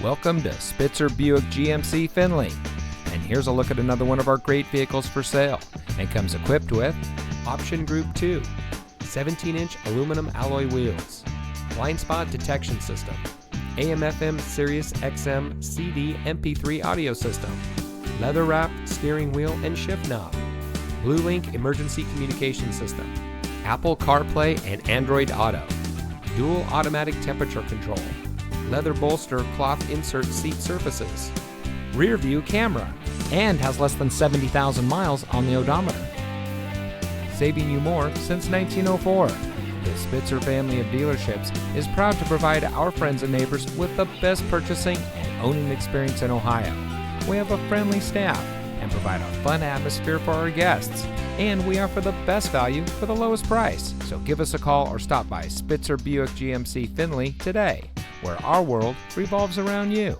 Welcome to Spitzer Buick GMC Findlay. And here's a look at another one of our great vehicles for sale. And comes equipped with Option Group 2, 17-inch aluminum alloy wheels, blind spot detection system, AM/FM Sirius XM CD MP3 audio system, leather wrapped steering wheel and shift knob, BlueLink emergency communication system, Apple CarPlay and Android Auto, dual automatic temperature control, leather bolster cloth insert seat surfaces, rear view camera, and has less than 70,000 miles on the odometer. Saving you more since 1904. The Spitzer family of dealerships is proud to provide our friends and neighbors with the best purchasing and owning experience in Ohio. We have a friendly staff and provide a fun atmosphere for our guests. And we offer the best value for the lowest price. So give us a call or stop by Spitzer Buick GMC Findlay today, where our world revolves around you.